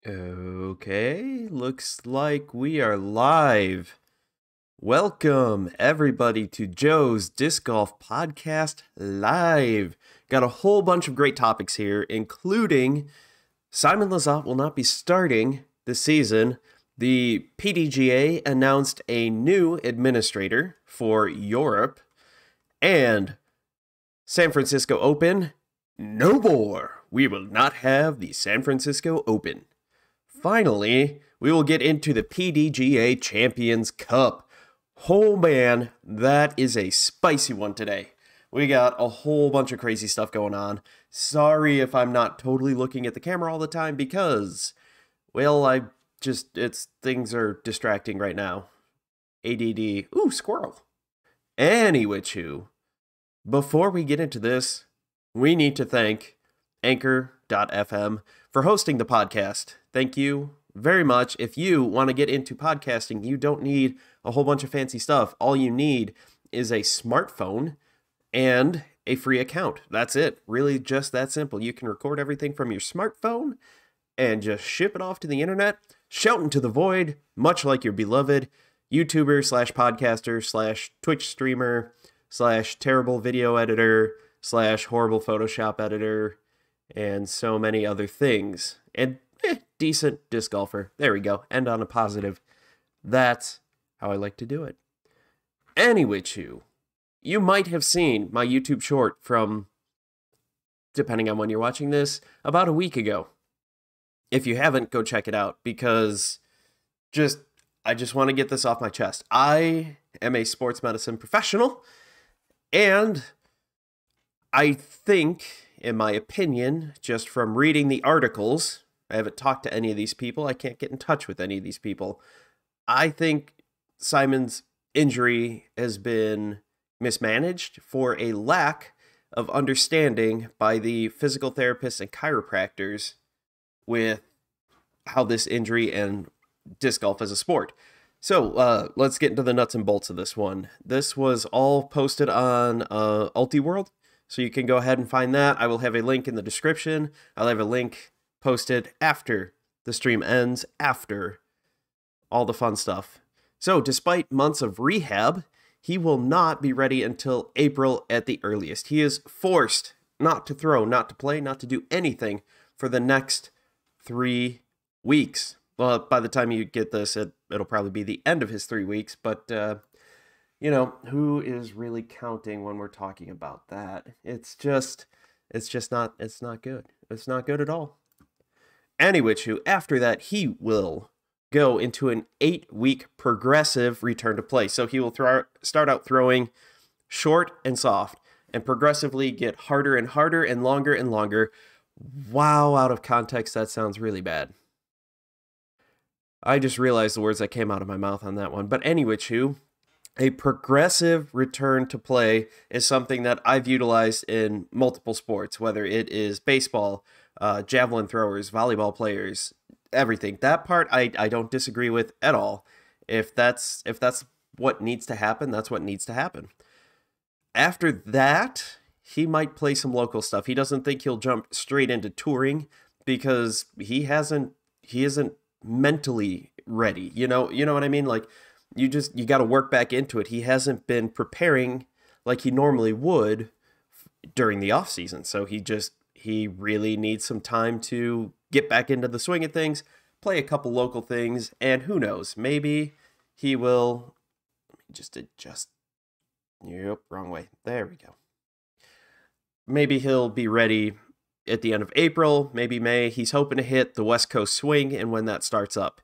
Okay, looks like we are live. Welcome, everybody, to Joe's Disc Golf Podcast Live. Got a whole bunch of great topics here, including Simon Lizotte will not be starting this season. The PDGA announced a new administrator for Europe, and San Francisco Open, no more. We will not have the San Francisco Open. Finally, we will get into the PDGA Champions Cup. Oh man, that is a spicy one today. We got a whole bunch of crazy stuff going on. Sorry if I'm not totally looking at the camera all the time because, well, things are distracting right now. ADD. Ooh, squirrel. Anyway, before we get into this, we need to thank Anchor.fm for hosting the podcast. Thank you very much. If you want to get into podcasting, you don't need a whole bunch of fancy stuff. All you need is a smartphone and a free account. That's it. Really just that simple. You can record everything from your smartphone and just ship it off to the internet, shout into the void, much like your beloved YouTuber slash podcaster slash Twitch streamer slash terrible video editor slash horrible Photoshop editor and so many other things. And decent disc golfer. There we go. End on a positive. That's how I like to do it. Anyway, you might have seen my YouTube short from, depending on when you're watching this, about a week ago. If you haven't, go check it out because I just want to get this off my chest. I am a sports medicine professional, and I think, in my opinion, just from reading the articles, I haven't talked to any of these people. I can't get in touch with any of these people. I think Simon's injury has been mismanaged for a lack of understanding by the physical therapists and chiropractors with how this injury and disc golf as a sport. So let's get into the nuts and bolts of this one. This was all posted on Ultiworld, so you can go ahead and find that. I will have a link in the description. I'll have a link posted after the stream ends, after all the fun stuff. So despite months of rehab, he will not be ready until April at the earliest. He is forced not to throw, not to play, not to do anything for the next 3 weeks. Well, by the time you get this, it'll probably be the end of his 3 weeks, but who is really counting when we're talking about that? It's not good. It's not good at all. Anyway, after that, he will go into an 8-week progressive return to play. So he will start out throwing short and soft and progressively get harder and harder and longer. Wow, out of context, that sounds really bad. I just realized the words that came out of my mouth on that one. But anyway, a progressive return to play is something that I've utilized in multiple sports, whether it is baseball, javelin throwers, volleyball players, everything. That part I don't disagree with at all. If that's what needs to happen, that's what needs to happen. After that, he might play some local stuff. He doesn't think he'll jump straight into touring because he isn't mentally ready. You know what I mean? Like you got to work back into it. He hasn't been preparing like he normally would during the off season. So he really needs some time to get back into the swing of things, play a couple local things, and who knows, maybe he will just adjust. Yep, wrong way. There we go. Maybe he'll be ready at the end of April, maybe May. He's hoping to hit the West Coast swing and when that starts up,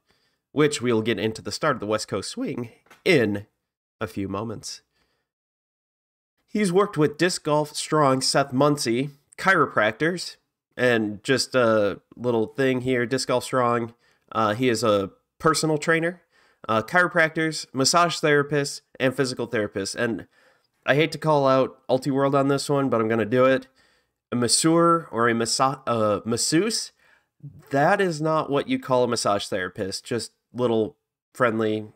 which we'll get into the start of the West Coast swing in a few moments. He's worked with Disc Golf Strong Seth Muncie, chiropractors, and just a little thing here, Disc Golf Strong, he is a personal trainer, chiropractors, massage therapists, and physical therapists. And I hate to call out Ultiworld on this one, but I'm going to do it. A masseur or a masseuse, that is not what you call a massage therapist. Just little friendly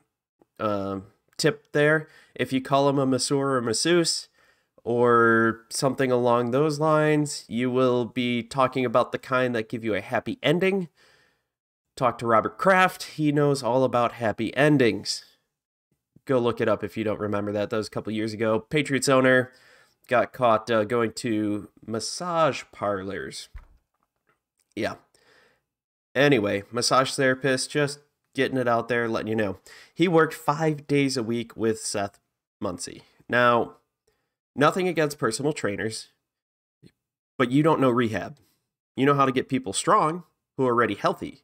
tip there. If you call him a masseur or masseuse or something along those lines, you will be talking about the kind that give you a happy ending. Talk to Robert Kraft. He knows all about happy endings. Go look it up if you don't remember that. That was a couple years ago. Patriots owner got caught going to massage parlors. Yeah. Anyway, massage therapist, just getting it out there, letting you know. He worked 5 days a week with Seth Muncie. Now, nothing against personal trainers, but you don't know rehab. You know how to get people strong who are already healthy.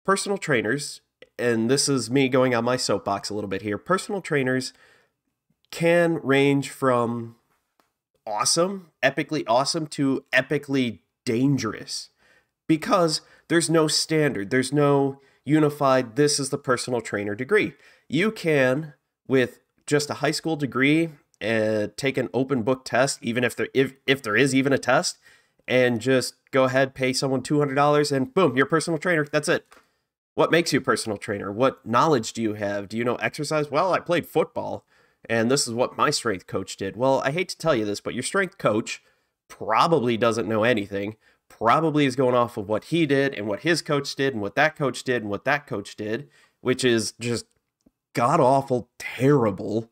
Personal trainers, and this is me going on my soapbox a little bit here, personal trainers can range from awesome, epically awesome, to epically dangerous, because there's no standard. There's no unified, this is the personal trainer degree. You can, with just a high school degree, take an open book test, even if there is even a test, and just go ahead, pay someone $200, and boom, you're a personal trainer. That's it. What makes you a personal trainer? What knowledge do you have? Do you know exercise? Well, I played football, and this is what my strength coach did. Well, I hate to tell you this, but your strength coach probably doesn't know anything, probably is going off of what he did and what his coach did and what that coach did and what that coach did, which is just god-awful terrible,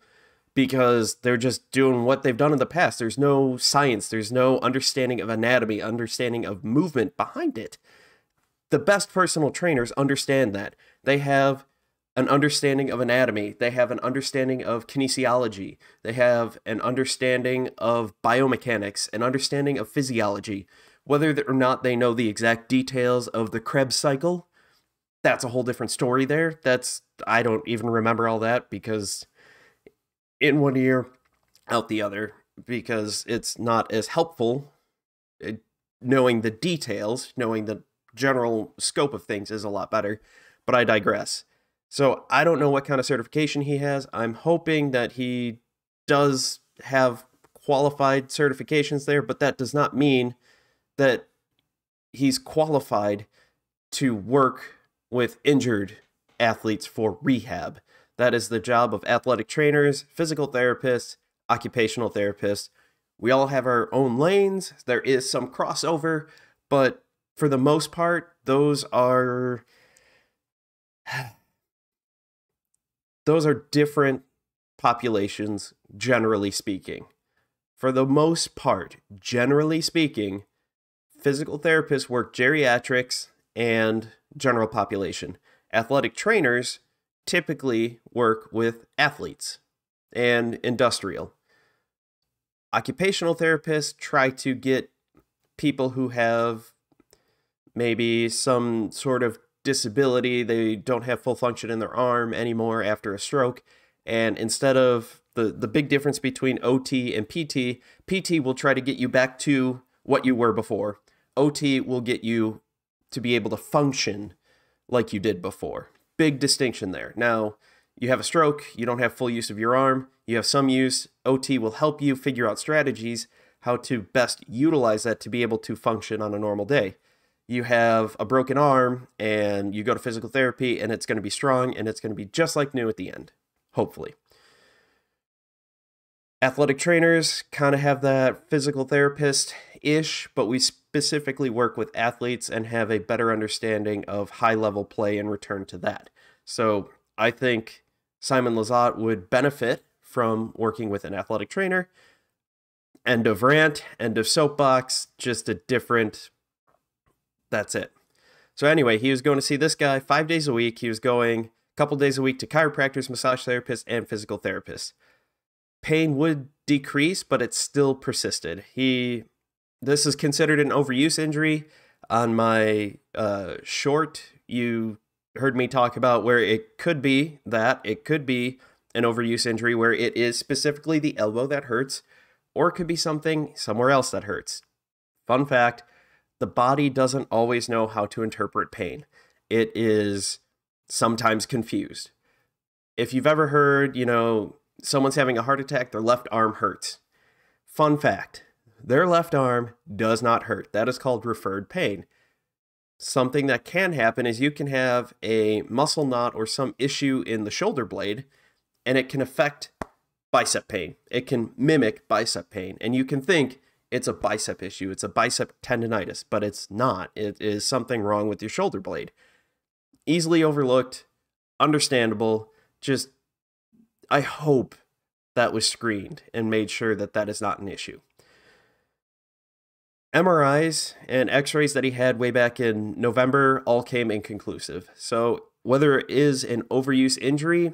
because they're just doing what they've done in the past. There's no science. There's no understanding of anatomy, understanding of movement behind it. The best personal trainers understand that. They have an understanding of anatomy. They have an understanding of kinesiology. They have an understanding of biomechanics, an understanding of physiology. Whether or not they know the exact details of the Krebs cycle, that's a whole different story there. I don't even remember all that, because in one ear, out the other, because it's not as helpful. Knowing the details, knowing the general scope of things is a lot better, but I digress. So I don't know what kind of certification he has. I'm hoping that he does have qualified certifications there, but that does not mean that he's qualified to work with injured athletes for rehab. That is the job of athletic trainers, physical therapists, occupational therapists. We all have our own lanes. There is some crossover, but for the most part, those are different populations, generally speaking. For the most part, generally speaking, physical therapists work geriatrics and general population. Athletic trainers typically work with athletes and industrial. Occupational therapists try to get people who have maybe some sort of disability. They don't have full function in their arm anymore after a stroke. And instead of the big difference between OT and PT, PT will try to get you back to what you were before. OT will get you to be able to function like you did before. Big distinction there. Now, you have a stroke, you don't have full use of your arm, you have some use. OT will help you figure out strategies, how to best utilize that to be able to function on a normal day. You have a broken arm and you go to physical therapy and it's going to be strong and it's going to be just like new at the end, hopefully. Athletic trainers kind of have that physical therapist-ish, but we specifically work with athletes and have a better understanding of high-level play and return to that. So I think Simon Lizotte would benefit from working with an athletic trainer. End of rant, end of soapbox, just a different... That's it. So anyway, he was going to see this guy 5 days a week. He was going a couple days a week to chiropractors, massage therapists, and physical therapists. Pain would decrease, but it still persisted. This is considered an overuse injury. On my short, you heard me talk about where it could be that. It could be an overuse injury where it is specifically the elbow that hurts, or it could be something somewhere else that hurts. Fun fact, the body doesn't always know how to interpret pain. It is sometimes confused. If you've ever heard, someone's having a heart attack, their left arm hurts. Fun fact, their left arm does not hurt. That is called referred pain. Something that can happen is you can have a muscle knot or some issue in the shoulder blade, and it can affect bicep pain. It can mimic bicep pain, and you can think it's a bicep issue. It's a bicep tendonitis, but it's not. It is something wrong with your shoulder blade. easily overlooked, understandable. Just, I hope that was screened and made sure that that is not an issue. MRIs and x-rays that he had way back in November all came inconclusive. So whether it is an overuse injury,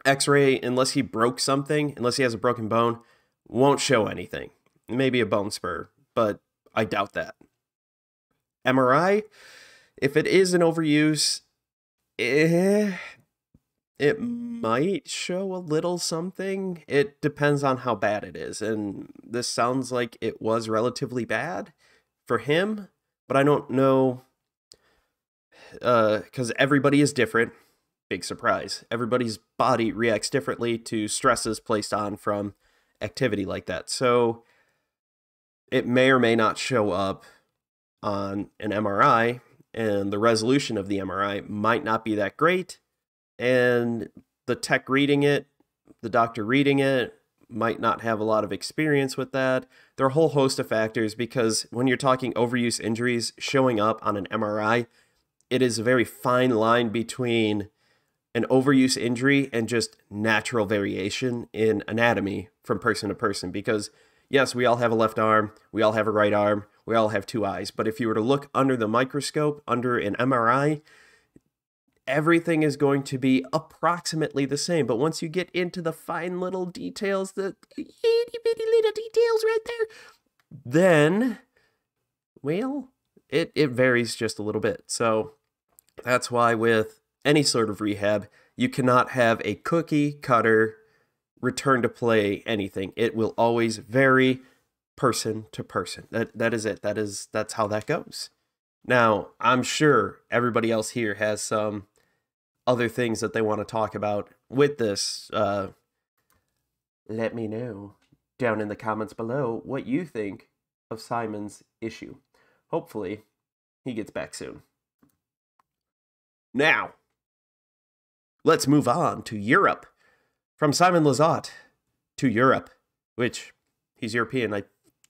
x-ray, unless he broke something, unless he has a broken bone, won't show anything. Maybe a bone spur, but I doubt that. MRI, if it is an overuse, it might show a little something. It depends on how bad it is. And this sounds like it was relatively bad for him, but I don't know, because everybody is different. Big surprise. Everybody's body reacts differently to stresses placed on from activity like that. So it may or may not show up on an MRI, and the resolution of the MRI might not be that great. And the tech reading it, the doctor reading it, might not have a lot of experience with that. There are a whole host of factors, because when you're talking overuse injuries showing up on an MRI, it is a very fine line between an overuse injury and just natural variation in anatomy from person to person. Because yes, we all have a left arm, we all have a right arm, we all have two eyes. But if you were to look under the microscope, under an MRI, everything is going to be approximately the same. But once you get into the fine little details, the itty bitty little details right there, then, well, it varies just a little bit. So that's why with any sort of rehab, you cannot have a cookie cutter return to play anything. It will always vary person to person. That is it. That's how that goes. Now, I'm sure everybody else here has some other things that they want to talk about with this. Let me know down in the comments below what you think of Simon's issue. Hopefully, he gets back soon. Now, let's move on to Europe. From Simon Lizotte to Europe, which he's European,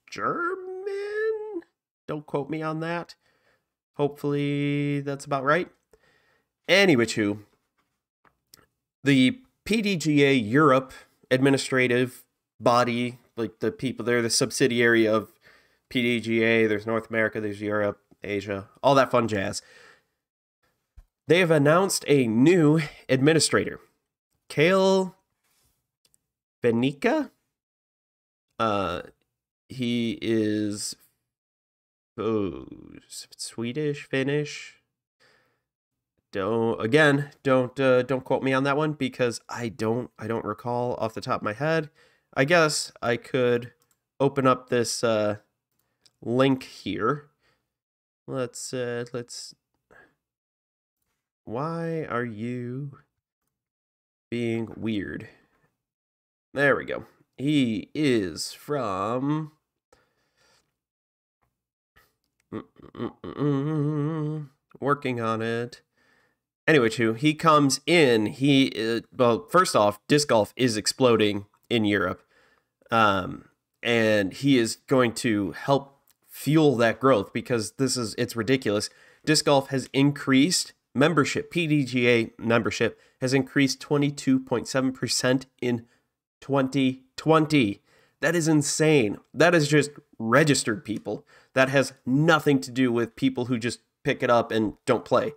German? Don't quote me on that. Hopefully that's about right. Anyway, the PDGA Europe administrative body, like the people, they're the subsidiary of PDGA. There's North America, there's Europe, Asia, all that fun jazz. They have announced a new administrator, Kale Benica. He is Swedish, Finnish. Don't quote me on that one, because I don't recall off the top of my head. I guess I could open up this link here. Let's why are you being weird? There we go. He is from working on it. Anyway, he comes in. Well, first off, disc golf is exploding in Europe, and he is going to help fuel that growth, because it's ridiculous. Disc golf has increased membership. PDGA membership has increased 22.7% in 2020. That is insane. That is just registered people. That has nothing to do with people who just pick it up and don't play.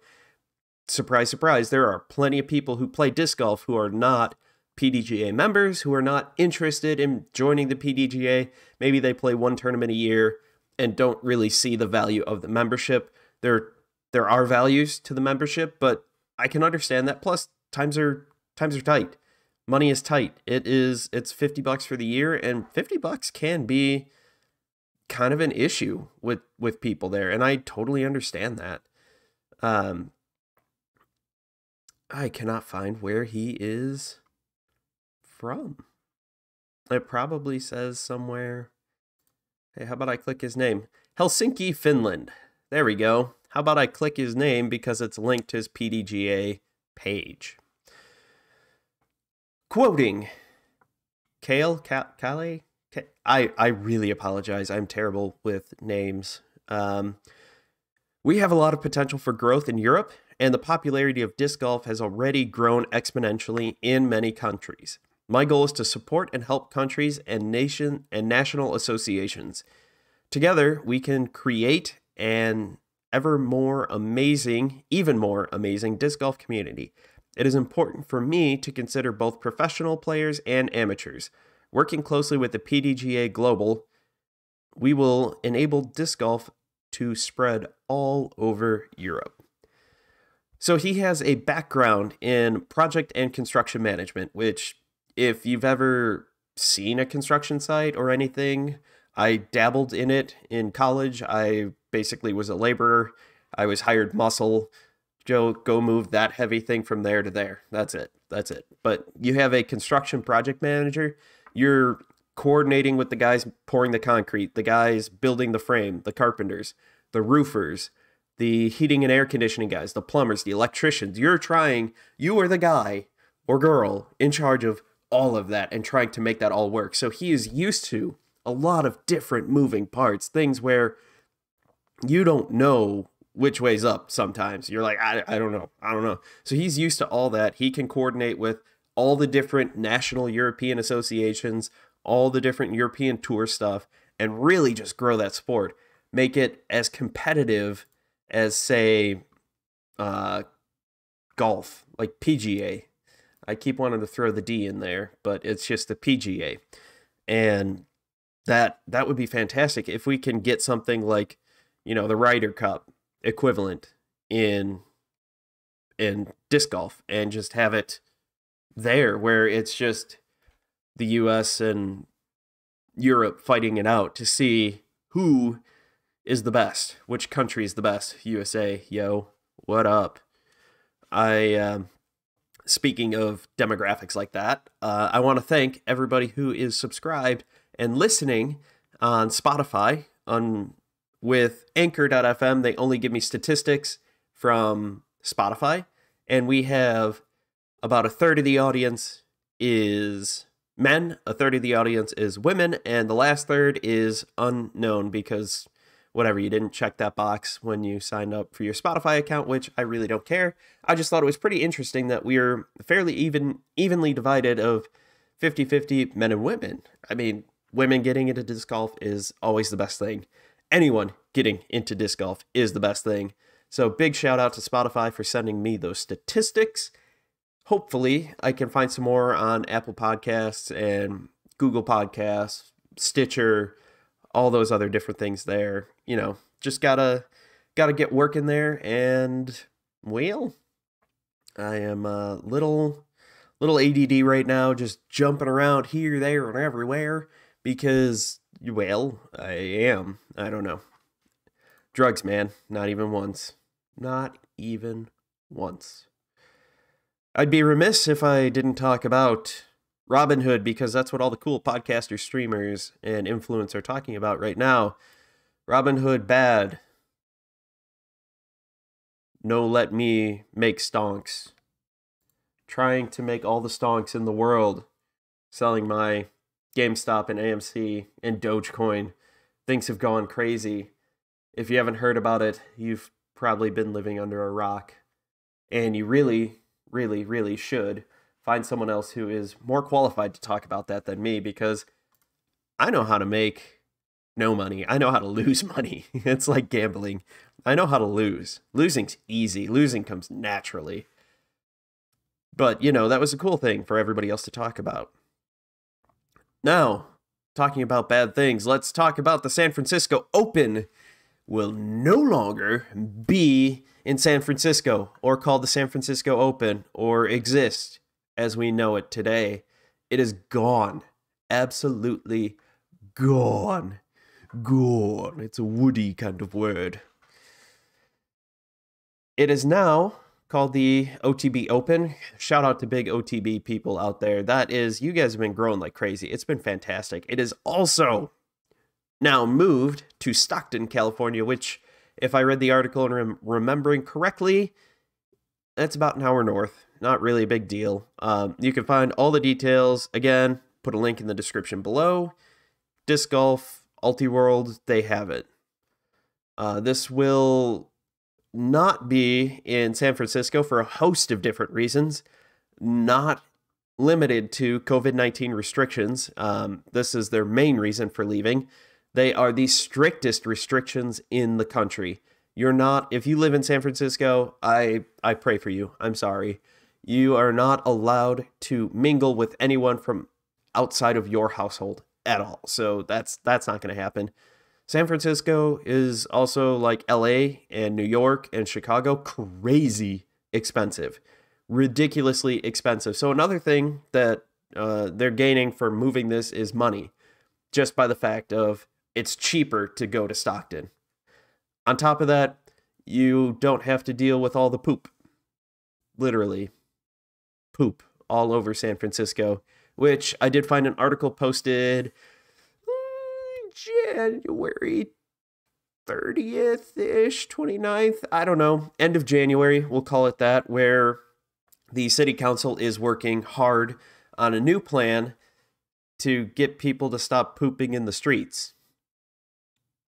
Surprise, surprise, there are plenty of people who play disc golf who are not PDGA members, who are not interested in joining the PDGA. Maybe they play one tournament a year and don't really see the value of the membership. There are values to the membership, but I can understand that. Plus, times are tight. Money is tight. It's $50 for the year, and $50 can be kind of an issue with people there, and I totally understand that. I cannot find where he is from. It probably says somewhere. Hey, how about I click his name? Helsinki, Finland. There we go. How about I click his name because it's linked to his PDGA page. Quoting Kale. I really apologize. I'm terrible with names. We have a lot of potential for growth in Europe, and the popularity of disc golf has already grown exponentially in many countries. My goal is to support and help countries and national associations. Together, we can create an even more amazing disc golf community. It is important for me to consider both professional players and amateurs. Working closely with the PDGA Global, we will enable disc golf to spread all over Europe. So he has a background in project and construction management, which, if you've ever seen a construction site or anything, I dabbled in it in college. I basically was a laborer. I was hired muscle. Joe, go move that heavy thing from there to there. That's it. But you have a construction project manager. You're coordinating with the guys pouring the concrete, the guys building the frame, the carpenters, the roofers, the heating and air conditioning guys, the plumbers, the electricians. You are the guy or girl in charge of all of that and trying to make that all work. So he is used to a lot of different moving parts, things where you don't know which way's up sometimes. You're like, I don't know. So he's used to all that. He can coordinate with all the different national European associations, all the different European tour stuff, and really just grow that sport. Make it as competitive as, say, golf, like PGA. I keep wanting to throw the D in there, but it's just the PGA. And that would be fantastic if we can get something like, the Ryder Cup equivalent in disc golf and just have it there where it's just the US and Europe fighting it out to see who is the best, which country is the best. USA, yo, what up? Speaking of demographics like that, I want to thank everybody who is subscribed and listening on Spotify. With Anchor.fm, they only give me statistics from Spotify, and we have about a third of the audience is men, a third of the audience is women, and the last third is unknown because whatever, you didn't check that box when you signed up for your Spotify account, which I really don't care. I just thought it was pretty interesting that we're fairly evenly divided of 50-50 men and women. I mean, women getting into disc golf is always the best thing. Anyone getting into disc golf is the best thing. So big shout out to Spotify for sending me those statistics. Hopefully I can find some more on Apple Podcasts and Google Podcasts, Stitcher, all those other different things there. Just gotta get working there. And well, I am a little ADD right now, just jumping around here, there, and everywhere because, well, I am. I don't know. Drugs, man. Not even once. Not even once. I'd be remiss if I didn't talk about Robinhood because that's what all the cool podcasters, streamers, and influencers are talking about right now. Robinhood bad. No, let me make stonks. Trying to make all the stonks in the world. Selling my GameStop and AMC and Dogecoin. Things have gone crazy. If you haven't heard about it, you've probably been living under a rock. And you really, really, really should find someone else who is more qualified to talk about that than me, because I know how to make no money. I know how to lose money. It's like gambling. I know how to lose. Losing's easy. Losing comes naturally. But, that was a cool thing for everybody else to talk about. Now, talking about bad things, let's talk about the San Francisco Open will no longer be in San Francisco or called the San Francisco Open or exist as we know it today. It is gone. Absolutely gone. Gone. It's a woody kind of word. It is now called the OTB Open. Shout out to big OTB people out there. You guys have been growing like crazy. It's been fantastic. It is also now moved to Stockton, California, which, if I read the article and I'm remembering correctly, that's about an hour north. Not really a big deal. You can find all the details. Again, put a link in the description below. Disc Golf, Ultiworld, they have it. This will not be in San Francisco for a host of different reasons, not limited to COVID-19 restrictions. This is their main reason for leaving. They are the strictest restrictions in the country. You're not, if you live in San Francisco, I pray for you. I'm sorry. You are not allowed to mingle with anyone from outside of your household at all. So that's not going to happen. San Francisco is also like LA and New York and Chicago, crazy expensive, ridiculously expensive. So another thing that they're gaining for moving this is money, just by the fact of it's cheaper to go to Stockton. On top of that, you don't have to deal with all the poop. Literally, poop all over San Francisco, which I did find an article posted January 30th-ish, 29th, I don't know, end of January, we'll call it that, where the city council is working hard on a new plan to get people to stop pooping in the streets.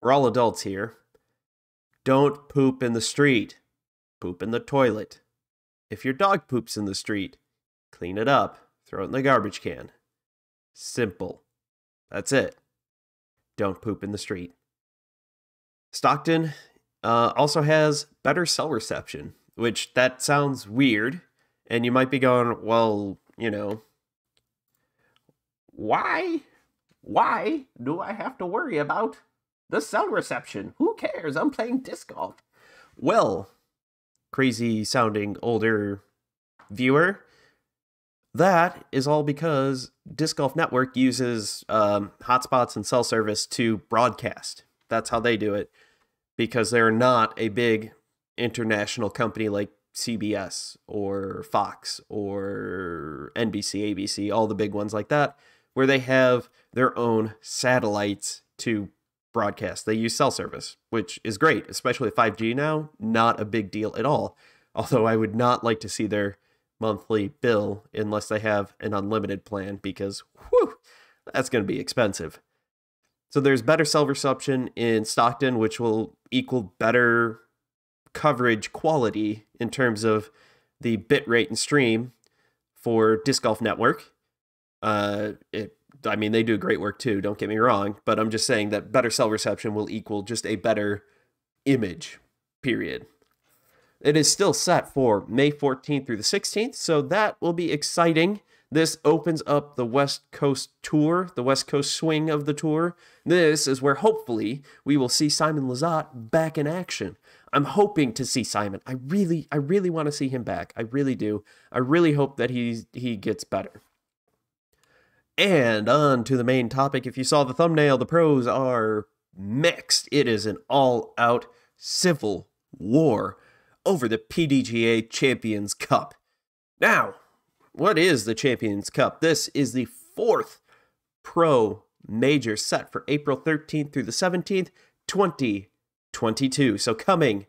We're all adults here. Don't poop in the street. Poop in the toilet. If your dog poops in the street, clean it up. Throw it in the garbage can. Simple. That's it. Don't poop in the street. Stockton also has better cell reception, which that sounds weird. And you might be going, well, you know, why do I have to worry about the cell reception? Who cares? I'm playing disc golf. Well, crazy sounding older viewer, that is all because Disc Golf Network uses hotspots and cell service to broadcast. That's how they do it, because they're not a big international company like CBS or Fox or NBC, ABC, all the big ones like that, where they have their own satellites to broadcast. They use cell service, which is great, especially with 5G now. Not a big deal at all. Although I would not like to see their monthly bill unless they have an unlimited plan, because whew, that's going to be expensive. So there's better cell reception in Stockton, which will equal better coverage quality in terms of the bit rate and stream for Disc Golf Network. I mean, they do great work too, don't get me wrong, but I'm just saying that better cell reception will equal just a better image, period. It is still set for May 14th through the 16th, so that will be exciting. This opens up the West Coast tour, the West Coast swing of the tour. This is where hopefully we will see Simon Lizotte back in action. I'm hoping to see Simon. I really want to see him back. I really do. I really hope that he gets better. And on to the main topic. If you saw the thumbnail, the pros are mixed. It is an all-out civil war over the PDGA Champions Cup. Now, what is the Champions Cup? This is the fourth pro major set for April 13th through the 17th, 2022. So coming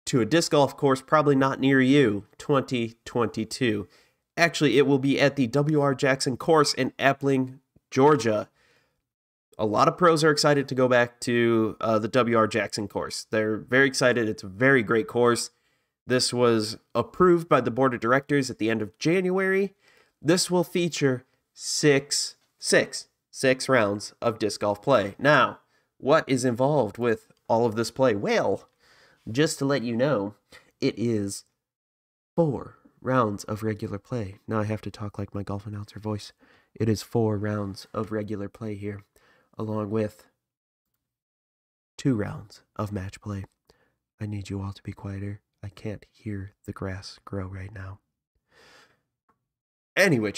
to a disc golf course probably not near you, 2022. Actually, it will be at the W.R. Jackson course in Appling, Georgia. A lot of pros are excited to go back to the W.R. Jackson course. They're very excited. It's a very great course. This was approved by the board of directors at the end of January. This will feature six rounds of disc golf play. Now, what is involved with all of this play? Well, just to let you know, it is 4 rounds of regular play. Now I have to talk like my golf announcer voice. It is 4 rounds of regular play here, along with 2 rounds of match play. I need you all to be quieter. I can't hear the grass grow right now. Anyway,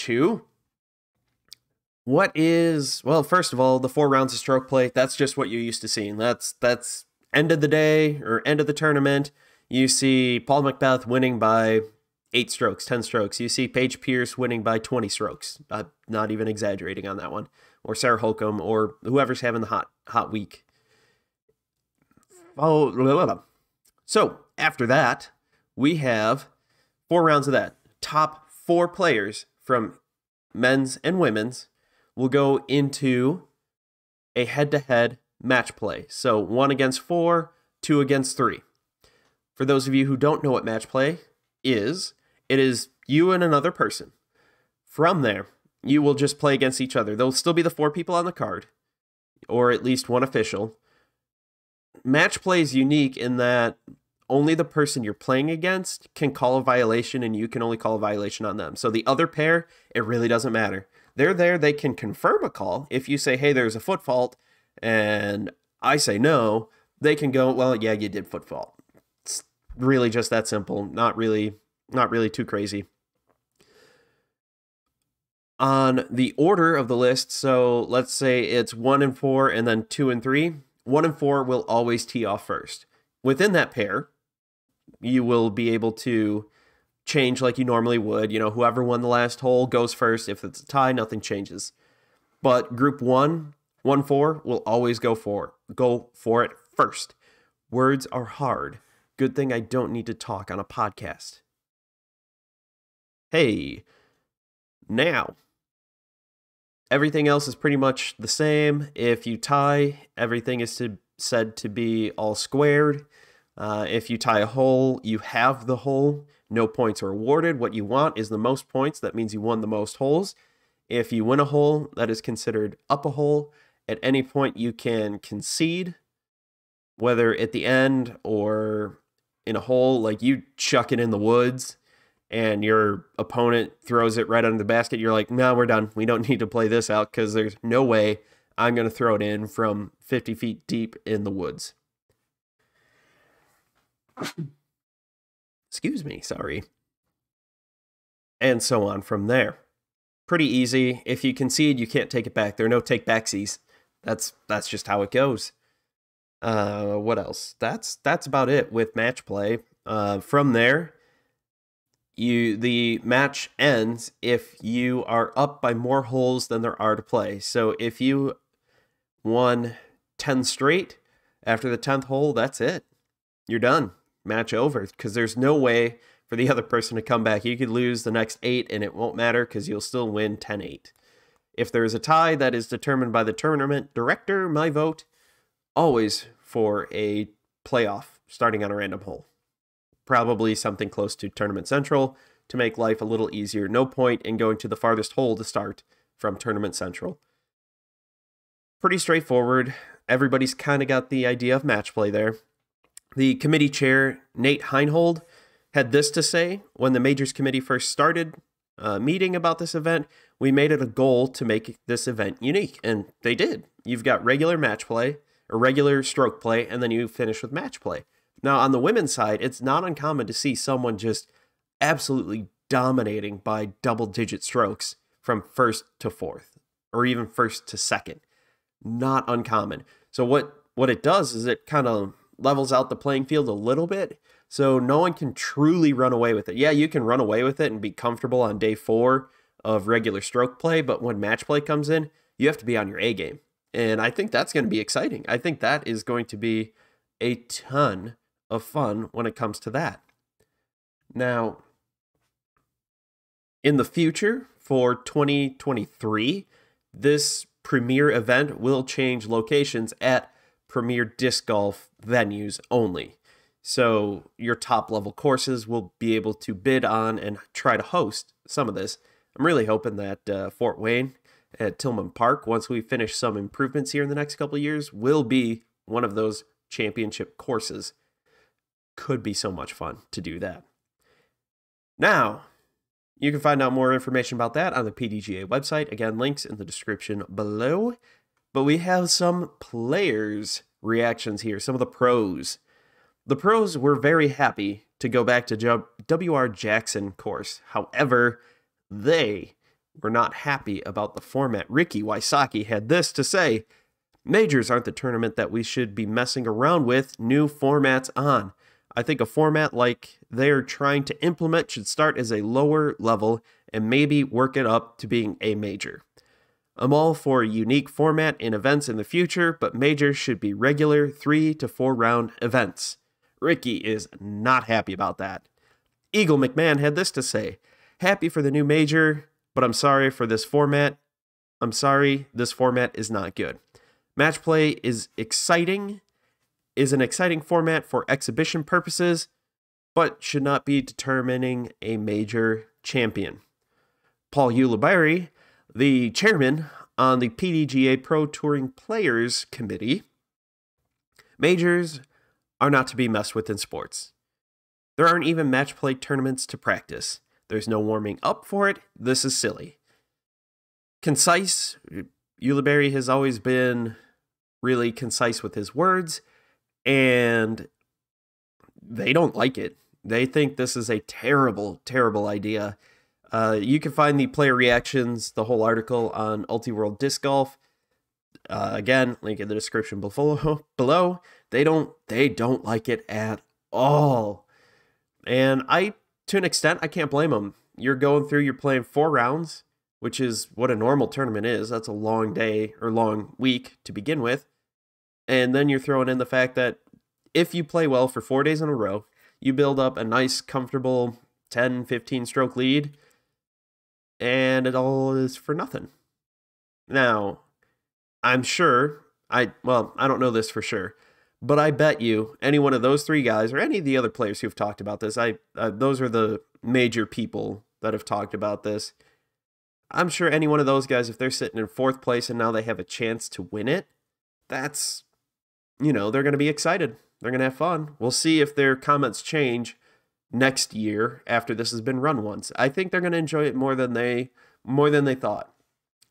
well, first of all, the 4 rounds of stroke play, that's just what you're used to seeing. That's end of the day or end of the tournament. You see Paul McBeth winning by 8 strokes, 10 strokes. You see Paige Pierce winning by 20 strokes. I'm not even exaggerating on that one. Or Sarah Holcomb, or whoever's having the hot week. Oh, so after that, we have 4 rounds of that. Top 4 players from men's and women's will go into a head-to-head match play. So 1 against 4, 2 against 3. For those of you who don't know what match play is, it is you and another person. From there, you will just play against each other. There'll still be the 4 people on the card, or at least one official. Match play is unique in that only the person you're playing against can call a violation, and you can only call a violation on them. So the other pair, it really doesn't matter. They're there, they can confirm a call. If you say, hey, there's a foot fault, and I say no, they can go, well, yeah, you did foot fault. It's really just that simple. Not really too crazy. On the order of the list, so let's say it's 1 and 4 and then 2 and 3. 1 and 4 will always tee off first. Within that pair, you will be able to change like you normally would. You know, whoever won the last hole goes first. If it's a tie, nothing changes. But group 1, 1-4 will always go for it first. Words are hard. Good thing I don't need to talk on a podcast. Hey, now, everything else is pretty much the same. If you tie, everything is said to be all squared. If you tie a hole, you have the hole. No points are awarded. What you want is the most points. That means you won the most holes. If you win a hole, that is considered up a hole. At any point, you can concede, whether at the end or in a hole, like you chuck it in the woods and your opponent throws it right under the basket. You're like, no, we're done. We don't need to play this out because there's no way I'm going to throw it in from 50 feet deep in the woods. Excuse me, sorry. And so on from there. Pretty easy. If you concede, you can't take it back. There are no take-backsies. That's just how it goes. What else? That's about it with match play. From there, the match ends if you are up by more holes than there are to play. So if you won 10 straight after the 10th hole, that's it. You're done. Match over, because there's no way for the other person to come back. You could lose the next 8 and it won't matter because you'll still win 10-8. If there is a tie, that is determined by the tournament director. My vote, always for a playoff starting on a random hole. Probably something close to Tournament Central to make life a little easier. No point in going to the farthest hole to start from Tournament Central. Pretty straightforward. Everybody's kind of got the idea of match play there. The committee chair, Nate Heinhold, had this to say when the Majors Committee first started meeting about this event. We made it a goal to make this event unique, and they did. You've got regular match play, or regular stroke play, and then you finish with match play. Now, on the women's side, it's not uncommon to see someone just absolutely dominating by double-digit strokes from first to fourth, or even first to second. Not uncommon. So what it does is it kind of levels out the playing field a little bit, so no one can truly run away with it. Yeah, you can run away with it and be comfortable on day 4 of regular stroke play, but when match play comes in, you have to be on your A game. And I think that's going to be exciting. I think that is going to be a ton of fun when it comes to that. Now, in the future, for 2023, this premier event will change locations at premier disc golf venues only. So your top level courses will be able to bid on and try to host some of this. I'm really hoping that Fort Wayne at Tillman Park, once we finish some improvements here in the next couple of years, will be one of those championship courses. Could be so much fun to do that. Now, you can find out more information about that on the PDGA website. Again, links in the description below. But we have some players' reactions here, some of the pros. The pros were very happy to go back to W.R. Jackson course. However, they were not happy about the format. Ricky Wysocki had this to say: majors aren't the tournament that we should be messing around with new formats on. I think a format like they're trying to implement should start as a lower level and maybe work it up to being a major. I'm all for a unique format in events in the future, but majors should be regular 3 to 4 round events. Ricky is not happy about that. Eagle McMahon had this to say: happy for the new major, but I'm sorry for this format. I'm sorry, this format is not good. Match play is an exciting format for exhibition purposes, but should not be determining a major champion. Paul Ulibarri, the chairman on the PDGA Pro Touring Players Committee, majors are not to be messed with in sports. There aren't even match play tournaments to practice. There's no warming up for it. This is silly. Concise. Ulibarri has always been really concise with his words, and they don't like it. They think this is a terrible, terrible idea. You can find the player reactions, the whole article on Ultiworld Disc Golf. Again, link in the description below. They don't like it at all. And to an extent, I can't blame them. You're playing 4 rounds, which is what a normal tournament is. That's a long day or long week to begin with. And then you're throwing in the fact that if you play well for 4 days in a row, you build up a nice, comfortable 10, 15 stroke lead, and it all is for nothing. Now, I'm sure, I don't know this for sure, but I bet you any one of those 3 guys or any of the other players who've talked about this, those are the major people that have talked about this. I'm sure any one of those guys, if they're sitting in 4th place and now they have a chance to win it, that's, they're going to be excited. They're going to have fun. We'll see if their comments change next year after this has been run once. I think they're going to enjoy it more than they thought.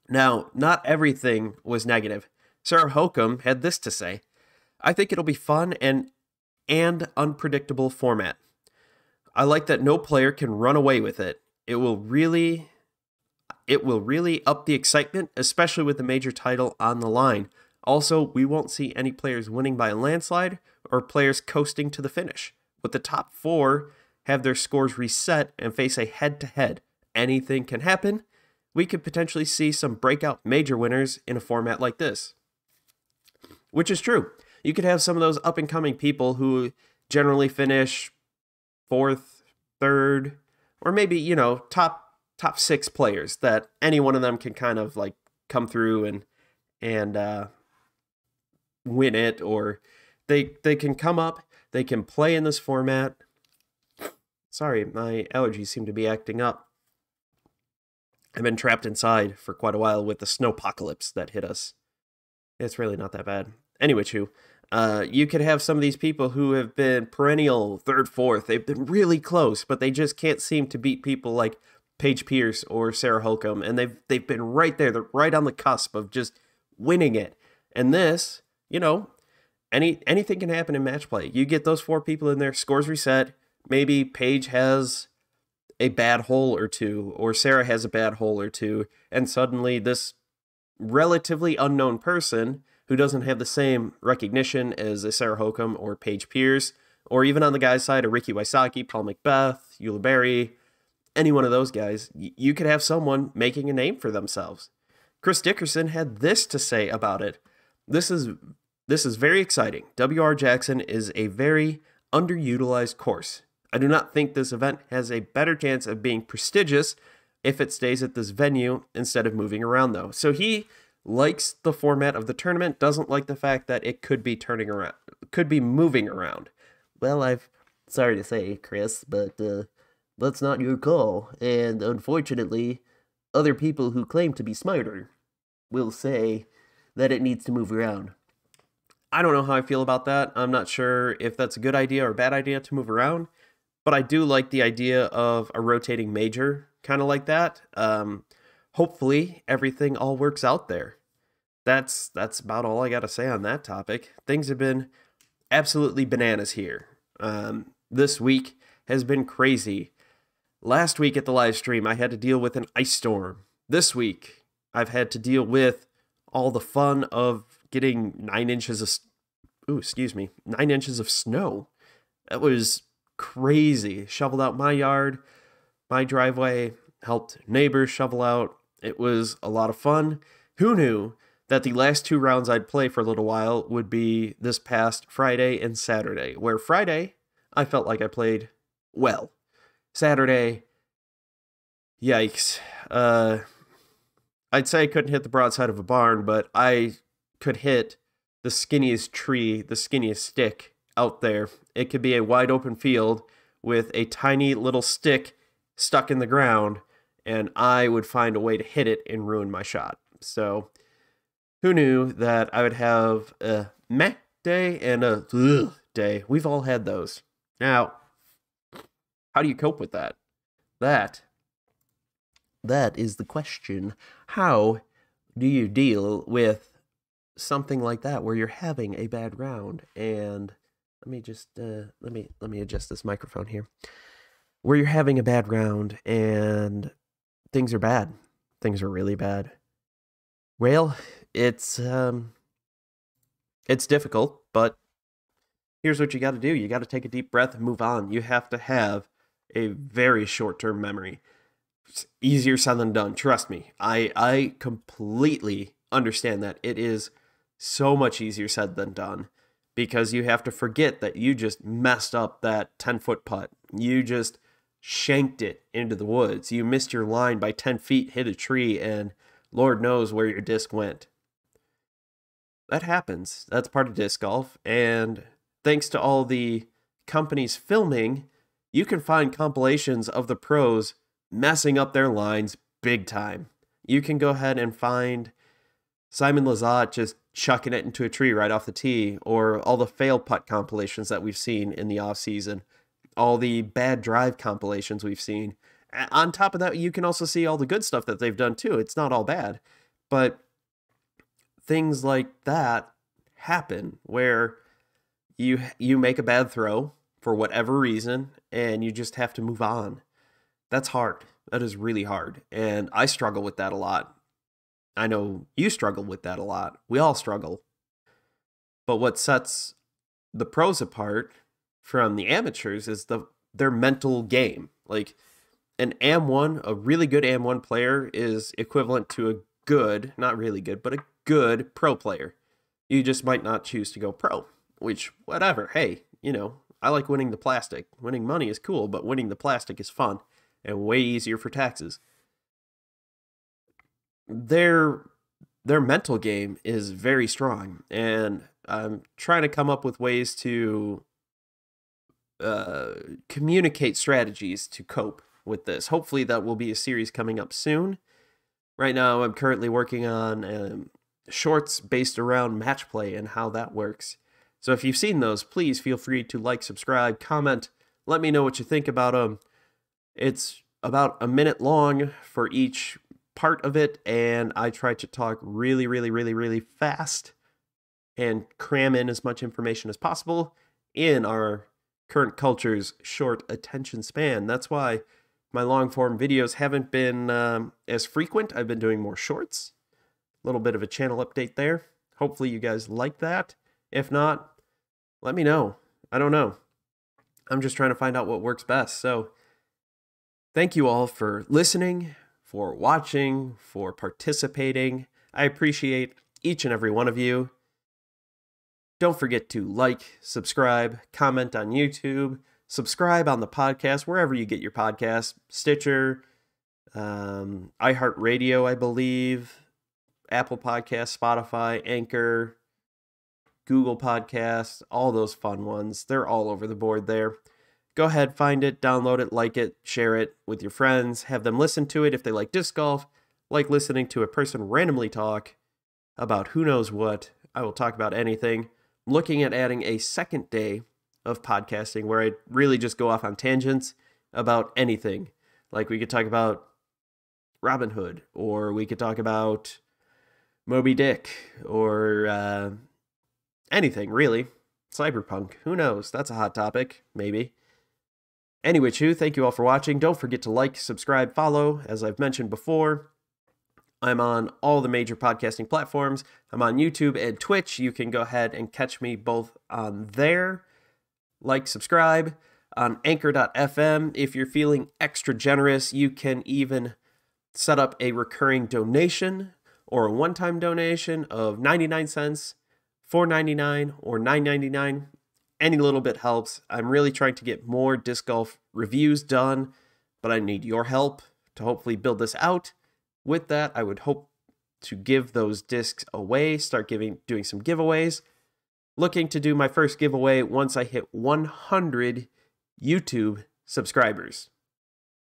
Now, not everything was negative. Sarah Hokom had this to say: I think it'll be fun and unpredictable format. I like that no player can run away with it. It will really up the excitement, especially with the major title on the line. Also, we won't see any players winning by a landslide or players coasting to the finish. With the top 4 have their scores reset and face a head-to-head. Anything can happen. We could potentially see some breakout major winners in a format like this. Which is true. You could have some of those up-and-coming people who generally finish 4th, 3rd, or maybe, top 6 players that any one of them can kind of like come through and win it, or they can come up, they can play in this format. Sorry, my allergies seem to be acting up. I've been trapped inside for quite a while with the snowpocalypse that hit us. It's really not that bad. Anyway, you could have some of these people who have been perennial 3rd, 4th. They've been really close, but they just can't seem to beat people like Paige Pierce or Sarah Hokom, and they've been right there. They're right on the cusp of just winning it. And this, anything can happen in match play. You get those 4 people in there, scores reset. Maybe Paige has a bad hole or 2, or Sarah has a bad hole or 2, and suddenly this relatively unknown person who doesn't have the same recognition as a Sarah Hokom or Paige Pierce, or even on the guy's side, a Ricky Wysocki, Paul McBeth, Ulibarri, any one of those guys, you could have someone making a name for themselves. Chris Dickerson had this to say about it. This is very exciting. WR Jackson is a very underutilized course. I do not think this event has a better chance of being prestigious if it stays at this venue instead of moving around, though. So he likes the format of the tournament, doesn't like the fact that it could be moving around. Well, sorry to say, Chris, but that's not your call. And unfortunately, other people who claim to be smarter will say that it needs to move around. I don't know how I feel about that. I'm not sure if that's a good idea or a bad idea to move around, but I do like the idea of a rotating major, kind of like that. Hopefully, everything all works out there. That's about all I got to say on that topic. Things have been absolutely bananas here. This week has been crazy. Last week at the live stream, I had to deal with an ice storm. This week, I've had to deal with all the fun of getting 9 inches of 9 inches of snow. That was crazy. Shoveled out my yard, my driveway, helped neighbors shovel out. It was a lot of fun. Who knew that the last 2 rounds I'd play for a little while would be this past Friday and Saturday, where Friday, I felt like I played well. Saturday, yikes. I'd say I couldn't hit the broadside of a barn, but I could hit the skinniest tree, the skinniest stick out there. It could be a wide open field with a tiny little stick stuck in the ground, and I would find a way to hit it and ruin my shot. So who knew that I would have a meh day and a ugh day? We've all had those. Now, how do you cope with that? That is the question. How do you deal with something like that where you're having a bad round? And let me just let me adjust this microphone here. Where you're having a bad round and things are bad. Things are really bad. Well, it's difficult, but here's what you got to do. You got to take a deep breath and move on. You have to have a very short-term memory. It's easier said than done. Trust me. I completely understand that. It is so much easier said than done because you have to forget that you just messed up that 10-foot putt. You just shanked it into the woods. You missed your line by 10 feet, hit a tree, and Lord knows where your disc went. That happens. That's part of disc golf. And thanks to all the companies filming, you can find compilations of the pros messing up their lines big time. You can go ahead and find Simon Lizotte just chucking it into a tree right off the tee, or all the fail putt compilations that we've seen in the off season, all the bad drive compilations we've seen. On top of that, you can also see all the good stuff that they've done too. It's not all bad, but things like that happen where you make a bad throw for whatever reason and you just have to move on. That's hard. That is really hard. And I struggle with that a lot. I know you struggle with that a lot. We all struggle. But what sets the pros apart from the amateurs is their mental game. Like an AM1, a really good AM1 player is equivalent to a good, not really good, but a good pro player. You just might not choose to go pro, which, whatever. Hey, I like winning the plastic. Winning money is cool, but winning the plastic is fun and way easier for taxes. Their mental game is very strong, and I'm trying to come up with ways to communicate strategies to cope with this. Hopefully that will be a series coming up soon. Right now I'm currently working on shorts based around match play and how that works. So if you've seen those, please feel free to like, subscribe, comment, let me know what you think about them. It's about a minute long for each part of it, and I try to talk really, really, really, really fast and cram in as much information as possible in our current culture's short attention span. That's why my long form videos haven't been as frequent. I've been doing more shorts. A little bit of a channel update there. Hopefully you guys like that. If not, let me know. I don't know. I'm just trying to find out what works best. So thank you all for listening, for watching, for participating. I appreciate each and every one of you. Don't forget to like, subscribe, comment on YouTube, subscribe on the podcast, wherever you get your podcasts, Stitcher, iHeartRadio, I believe, Apple Podcasts, Spotify, Anchor, Google Podcasts, all those fun ones. They're all over the board there. Go ahead, find it, download it, like it, share it with your friends, have them listen to it if they like disc golf, like listening to a person randomly talk about who knows what. I will talk about anything. I'm looking at adding a second day of podcasting where I really just go off on tangents about anything. Like we could talk about Robin Hood, or we could talk about Moby Dick, or anything really. Cyberpunk, who knows? That's a hot topic, maybe. Anyway, thank you all for watching. Don't forget to like, subscribe, follow, as I've mentioned before. I'm on all the major podcasting platforms. I'm on YouTube and Twitch. You can go ahead and catch me both on there. Like, subscribe. On Anchor.fm, if you're feeling extra generous, you can even set up a recurring donation or a one-time donation of 99 cents, $4.99, or $9.99. Any little bit helps. I'm really trying to get more disc golf reviews done, but I need your help to hopefully build this out. With that, I would hope to give those discs away, start doing some giveaways. Looking to do my first giveaway once I hit 100 YouTube subscribers.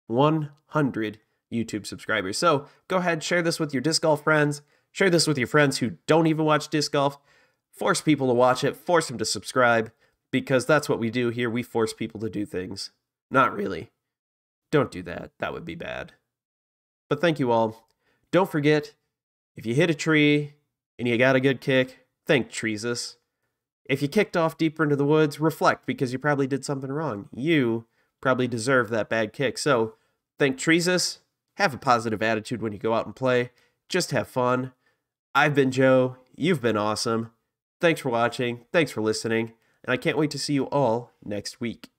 100 YouTube subscribers. So go ahead, share this with your disc golf friends. Share this with your friends who don't even watch disc golf. Force people to watch it. Force them to subscribe, because that's what we do here. We force people to do things. Not really. Don't do that. That would be bad. But thank you all. Don't forget, if you hit a tree and you got a good kick, thank Treesus. If you kicked off deeper into the woods, reflect, because you probably did something wrong. You probably deserve that bad kick. So thank Treesus. Have a positive attitude when you go out and play. Just have fun. I've been Joe. You've been awesome. Thanks for watching. Thanks for listening. And I can't wait to see you all next week.